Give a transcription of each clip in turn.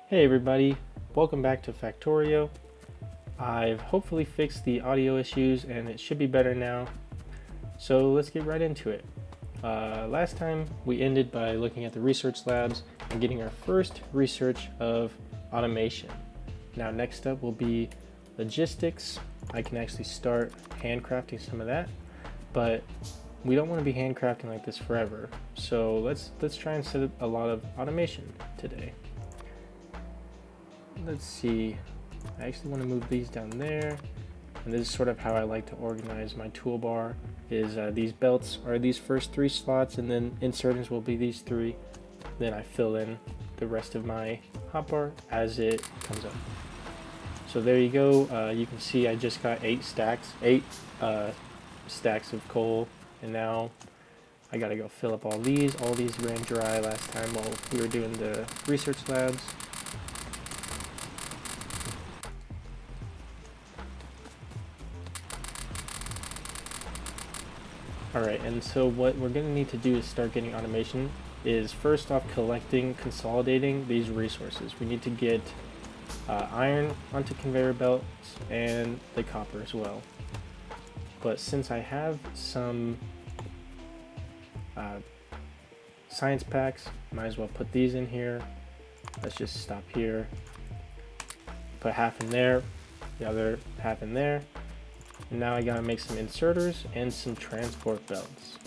Hey everybody, welcome back to Factorio. I've hopefully fixed the audio issues and it should be better now. So let's get right into it. Last time we ended by looking at the research labs and getting our first research of automation. Now next up will be logistics. I can actually start handcrafting some of that, but we don't want to be handcrafting like this forever. So let's try and set up a lot of automation today. Let's see, I actually want to move these down there, and this is sort of how I like to organize my toolbar, is these belts are these first three slots, and then inserters will be these three. Then I fill in the rest of my hotbar as it comes up. So there you go, you can see I just got 8 stacks of coal, and now I gotta go fill up all these. All these ran dry last time while we were doing the research labs. Alright, and so what we're going to need to do to start getting automation is first off consolidating these resources. We need to get iron onto conveyor belts and the copper as well. But since I have some science packs, might as well put these in here. Let's just stop here. Put half in there, the other half in there. And now I gotta make some inserters and some transport belts.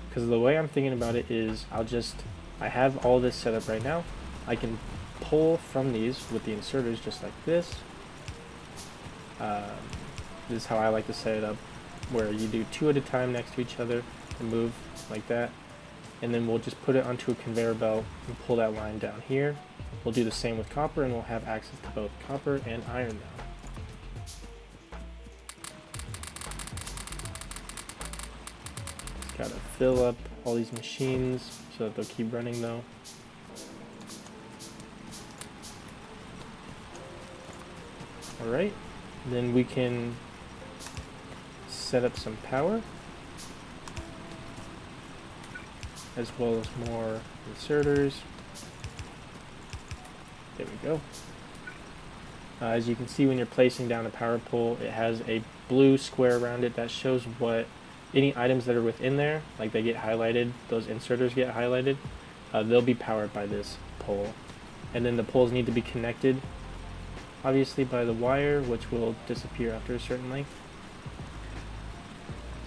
Because the way I'm thinking about it is I have all this set up right now. I can pull from these with the inserters just like this. This is how I like to set it up, where you do 2 at a time next to each other and move like that. And then we'll just put it onto a conveyor belt and pull that line down here. We'll do the same with copper, and we'll have access to both copper and iron now. Just gotta fill up all these machines so that they'll keep running though. Alright, then we can set up some power, as well as more inserters. There we go. As you can see, when you're placing down a power pole, it has a blue square around it that shows what any items that are within there, like they get highlighted, those inserters get highlighted, they'll be powered by this pole. And then the poles need to be connected, obviously, by the wire, which will disappear after a certain length.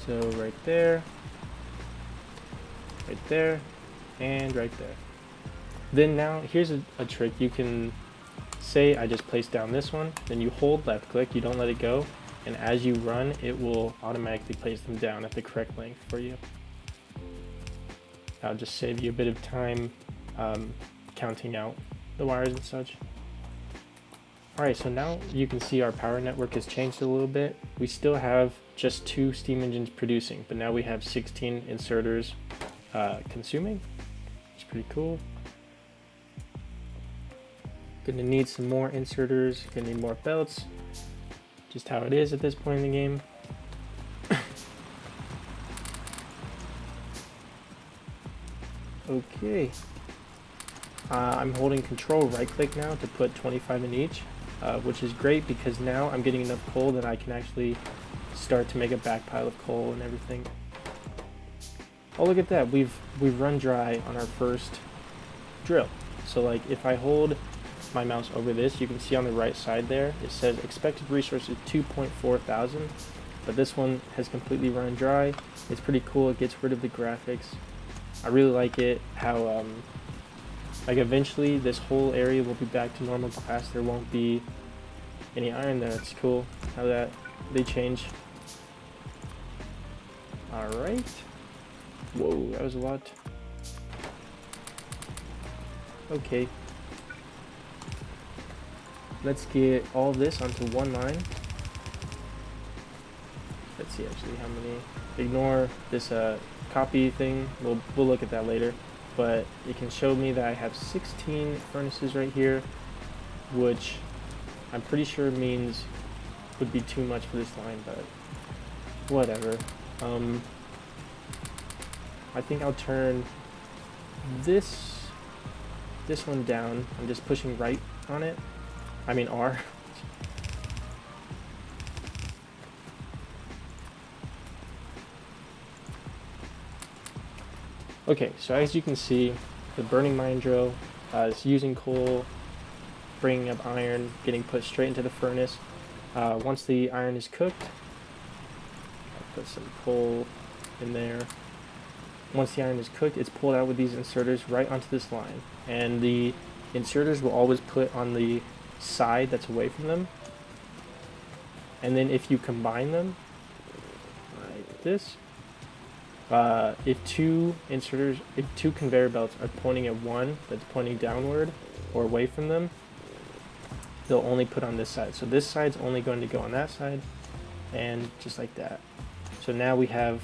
So right there, and right there. Then now, here's a trick. You can say I just placed down this one, then you hold left click, you don't let it go, and as you run, it will automatically place them down at the correct length for you. That'll just save you a bit of time counting out the wires and such. Alright, so now you can see our power network has changed a little bit. We still have just 2 steam engines producing, but now we have 16 inserters consuming. It's pretty cool. Gonna need some more inserters, gonna need more belts. Just how it is at this point in the game. Okay. I'm holding control right click now to put 25 in each, which is great because now I'm getting enough coal that I can actually start to make a back pile of coal and everything. Oh, look at that, we've run dry on our first drill. So like if I hold my mouse over this, you can see on the right side there it says expected resources 2.4 thousand, but this one has completely run dry. It's pretty cool. It gets rid of the graphics. I really like it how like eventually this whole area will be back to normal glass. There won't be any iron there. It's cool how that they change. Alright, whoa, that was a lot. Okay, let's get all this onto one line. Let's see actually how many. Ignore this copy thing. We'll look at that later. But it can show me that I have 16 furnaces right here, which I'm pretty sure means would be too much for this line, but whatever. I think I'll turn this one down. I'm just pushing right on it. I mean R. Okay, so as you can see, the burning mine drill is using coal, bringing up iron, getting put straight into the furnace. Once the iron is cooked, I'll put some coal in there. Once the iron is cooked, it's pulled out with these inserters right onto this line. And the inserters will always put on the side that's away from them. And then if you combine them, like this, if two conveyor belts are pointing at one that's pointing downward or away from them, they'll only put on this side. So this side's only going to go on that side, and just like that. So now we have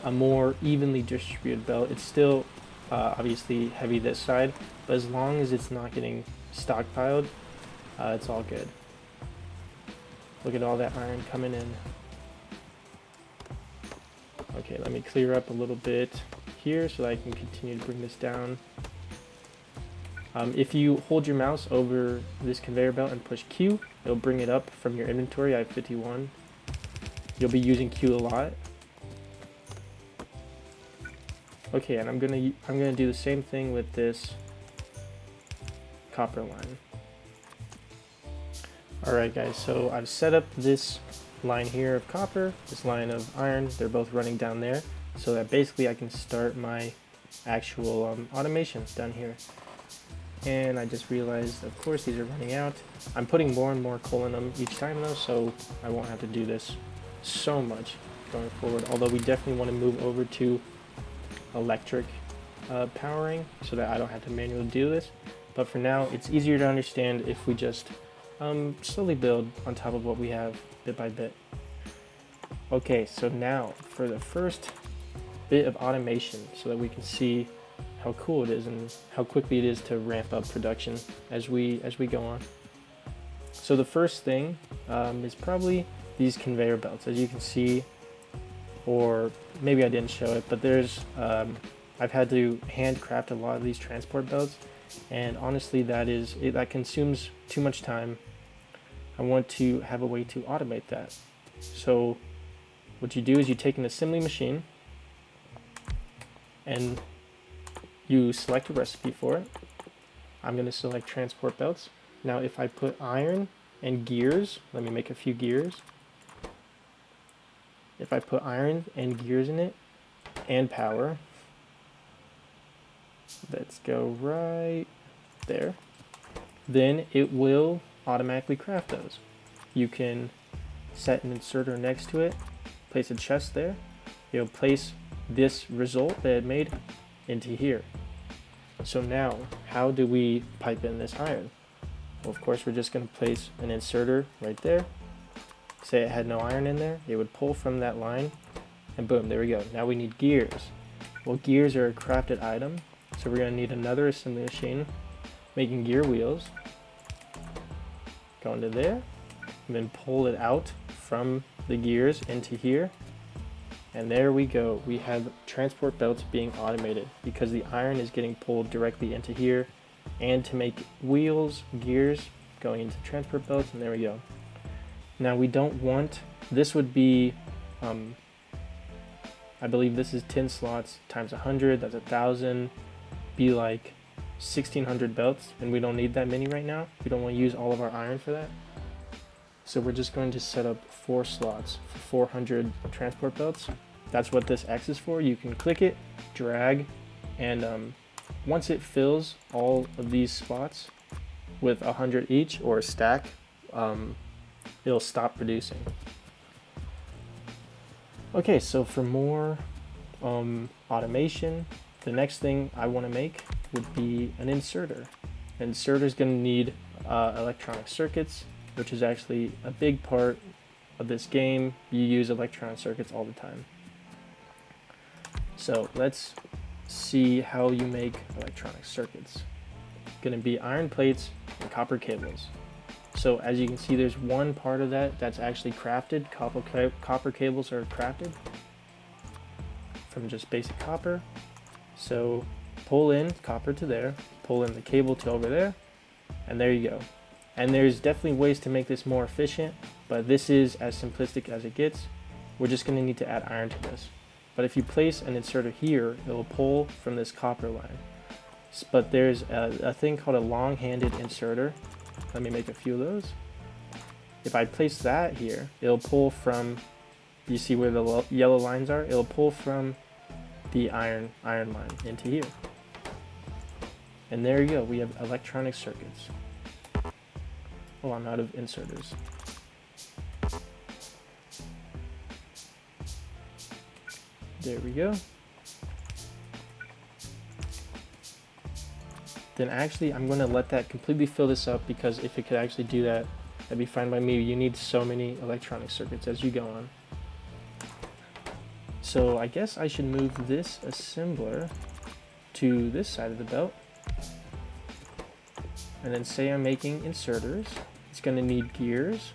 a more evenly distributed belt. It's still obviously heavy this side, but as long as it's not getting stockpiled, it's all good. Look at all that iron coming in. Okay, let me clear up a little bit here so that I can continue to bring this down. If you hold your mouse over this conveyor belt and push Q, it'll bring it up from your inventory. I have 51. You'll be using Q a lot. Okay, and I'm gonna do the same thing with this copper line. Alright guys, so I've set up this line here of copper, this line of iron. They're both running down there, so that basically I can start my actual automation down here. And I just realized, of course, these are running out. I'm putting more and more coal in them each time though, so I won't have to do this so much going forward. Although we definitely want to move over to electric powering so that I don't have to manually do this. But for now, it's easier to understand if we just slowly build on top of what we have bit by bit. Okay, so now for the first bit of automation so that we can see how cool it is and how quickly it is to ramp up production as we go on. So the first thing is probably these conveyor belts. As you can see, or maybe I didn't show it, but there's I've had to handcraft a lot of these transport belts, and honestly that consumes too much time. I want to have a way to automate that. So what you do is you take an assembly machine and you select a recipe for it. I'm going to select transport belts. Now if I put iron and gears, let me make a few gears. If I put iron and gears in it and power, let's go right there, then it will automatically craft those. You can set an inserter next to it, place a chest there. It'll place this result that it made into here. So now, how do we pipe in this iron? Well, of course, we're just going to place an inserter right there. Say it had no iron in there, it would pull from that line, and boom, there we go. Now we need gears. Well, gears are a crafted item, so we're going to need another assembly machine making gear wheels. Go into there, and then pull it out from the gears into here. And there we go. We have transport belts being automated because the iron is getting pulled directly into here, and to make wheels, gears going into transport belts, and there we go. Now we don't want, this would be, I believe this is 10 slots times 100, that's 1,000, be like 1,600 belts, and we don't need that many right now. We don't want to use all of our iron for that. So we're just going to set up 4 slots for 400 transport belts. That's what this X is for. You can click it, drag, and once it fills all of these spots with 100 each or a stack, it'll stop producing. Okay, so for more automation, the next thing I want to make would be an inserter. An inserter is going to need electronic circuits, which is actually a big part of this game. You use electronic circuits all the time. So let's see how you make electronic circuits. Going to be iron plates and copper cables. So as you can see, there's one part of that that's actually crafted. Copper cables are crafted from just basic copper. So pull in copper to there, pull in the cable to over there, and there you go. And there's definitely ways to make this more efficient, but this is as simplistic as it gets. We're just going to need to add iron to this. But if you place an inserter here, it will pull from this copper line. But there's a thing called a long-handed inserter. Let me make a few of those. If I place that here, it'll pull from, you see where the yellow lines are? It'll pull from the iron line into here. And there you go, we have electronic circuits. Oh, I'm out of inserters. There we go. Then actually, I'm going to let that completely fill this up, because if it could actually do that, that'd be fine by me. You need so many electronic circuits as you go on. So I guess I should move this assembler to this side of the belt. And then say I'm making inserters. It's going to need gears.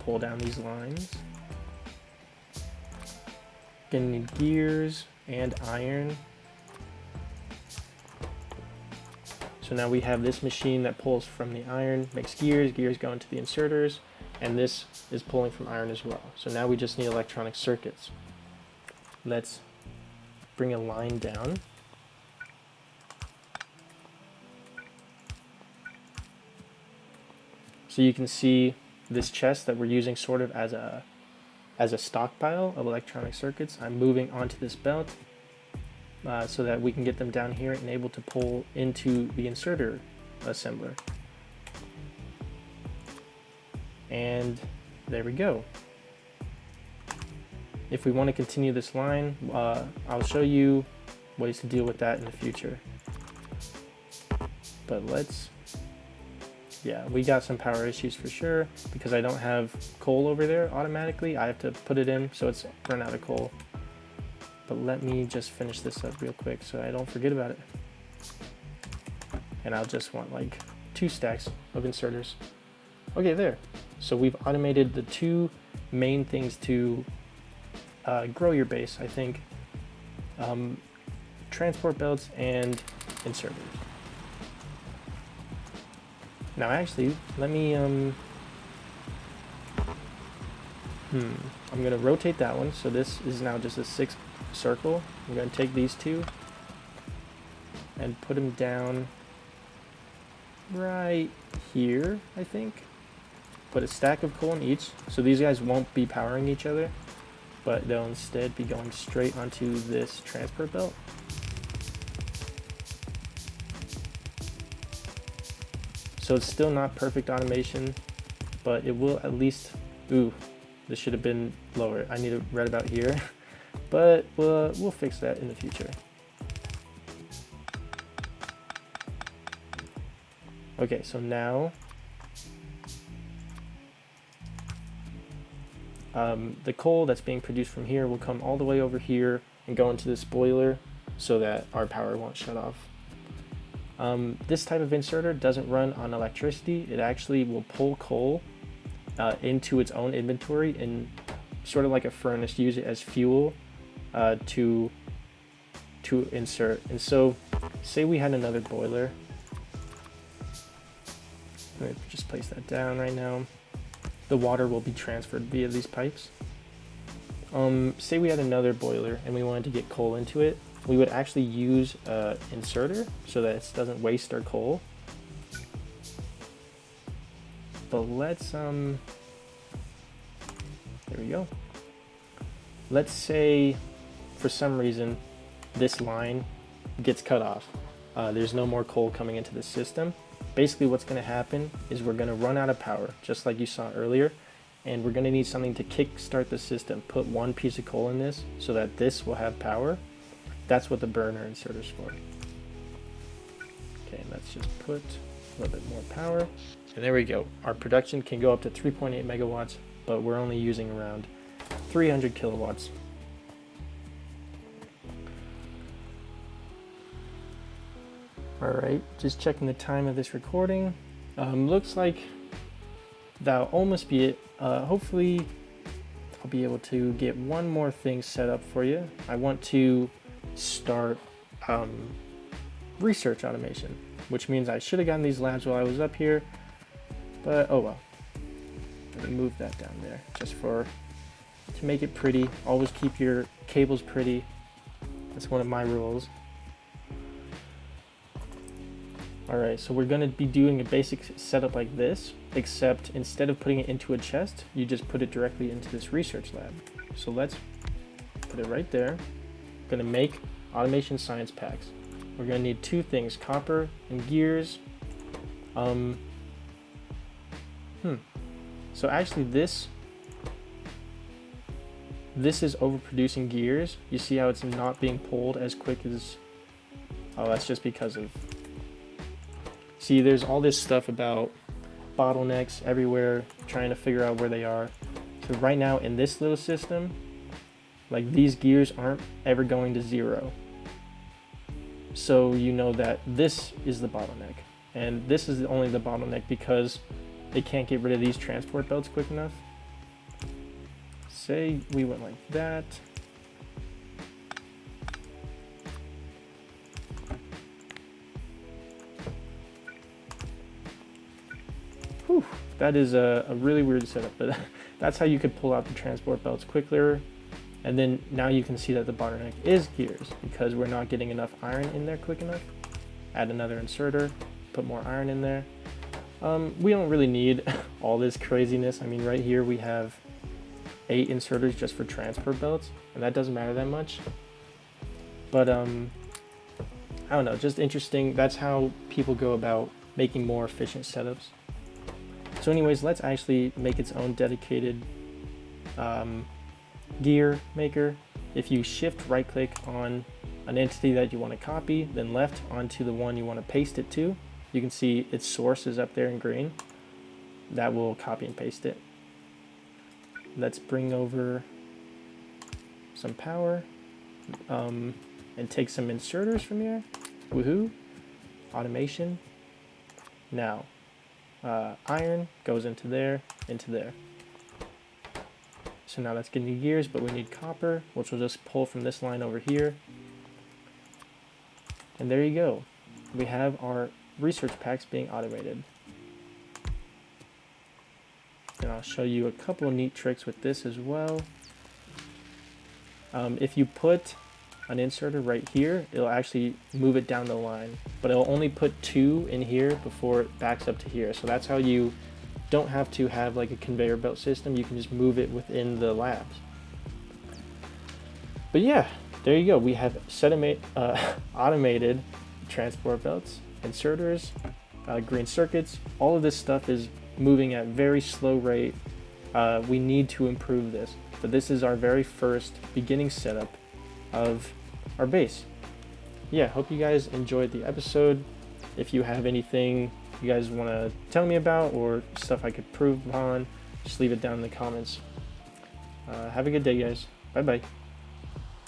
Pull down these lines. Going to need gears and iron. So now we have this machine that pulls from the iron, makes gears, gears go into the inserters, and this is pulling from iron as well. So now we just need electronic circuits. Let's bring a line down. So you can see this chest that we're using sort of as a stockpile of electronic circuits. I'm moving onto this belt so that we can get them down here and able to pull into the inserter assembler. And there we go. If we want to continue this line, I'll show you ways to deal with that in the future. But yeah, we got some power issues for sure, because I don't have coal over there automatically. I have to put it in, so it's run out of coal. But let me just finish this up real quick so I don't forget about it. And I'll just want like 2 stacks of inserters. Okay, there. So we've automated the 2 main things to grow your base, I think. Transport belts and inserters. Now actually, let me, I'm gonna rotate that one. So this is now just a 6 circle. I'm gonna take these 2 and put them down right here, I think. Put a stack of coal in each. So these guys won't be powering each other, but they'll instead be going straight onto this transport belt. So it's still not perfect automation, but it will at least, ooh, this should have been lower. I need it right about here, but we'll fix that in the future. Okay, so now the coal that's being produced from here will come all the way over here and go into this boiler so that our power won't shut off. This type of inserter doesn't run on electricity. It actually will pull coal into its own inventory and sort of like a furnace, use it as fuel to insert. And so say we had another boiler. Let me just place that down right now. The water will be transferred via these pipes. Say we had another boiler and we wanted to get coal into it. We would actually use an inserter so that it doesn't waste our coal. But let's, there we go. Let's say for some reason this line gets cut off. There's no more coal coming into the system. Basically what's gonna happen is we're gonna run out of power, just like you saw earlier, and we're gonna need something to kick start the system. Put 1 piece of coal in this so that this will have power. That's what the burner inserter's for. Okay, let's just put a little bit more power. And there we go. Our production can go up to 3.8 megawatts, but we're only using around 300 kilowatts. All right, just checking the time of this recording. Looks like that'll almost be it. Hopefully I'll be able to get one more thing set up for you. I want to start research automation, which means I should have gotten these labs while I was up here, but oh well. Let me move that down there just to make it pretty. Always keep your cables pretty. That's one of my rules. Alright, so we're going to be doing a basic setup like this, except instead of putting it into a chest, you just put it directly into this research lab. So let's put it right there. Going to make automation science packs. We're going to need two things, copper and gears. So actually this is overproducing gears. You see how it's not being pulled as quick as, oh, that's just because of, see, there's all this stuff about bottlenecks everywhere, trying to figure out where they are. So right now in this little system, like these gears aren't ever going to zero. So you know that this is the bottleneck. And this is only the bottleneck because they can't get rid of these transport belts quick enough. Say we went like that. Whew, that is a really weird setup, but that's how you could pull out the transport belts quicker. And then now you can see that the bottleneck is gears because we're not getting enough iron in there quick enough. Add another inserter, put more iron in there. We don't really need all this craziness. I mean, right here we have 8 inserters just for transport belts, and that doesn't matter that much. But I don't know, just interesting. That's how people go about making more efficient setups. So anyways, let's actually make its own dedicated gear maker. If you shift right click on an entity that you want to copy, then left onto the one you want to paste it to, you can see its source is up there in green. That will copy and paste it. Let's bring over some power and take some inserters from here. Woohoo! Automation. Now, iron goes into there, into there. So now that's getting gears, but we need copper, which we'll just pull from this line over here. And there you go. We have our research packs being automated. And I'll show you a couple of neat tricks with this as well. If you put an inserter right here, it'll actually move it down the line, but it'll only put 2 in here before it backs up to here. So that's how you don't have to have like a conveyor belt system. You can just move it within the labs. But yeah, there you go. We have automated transport belts, inserters, green circuits. All of this stuff is moving at very slow rate. We need to improve this, but this is our very first beginning setup of our base. Yeah, hope you guys enjoyed the episode. If you have anything you guys want to tell me about or stuff I could prove upon, just leave it down in the comments. Have a good day, guys. Bye bye.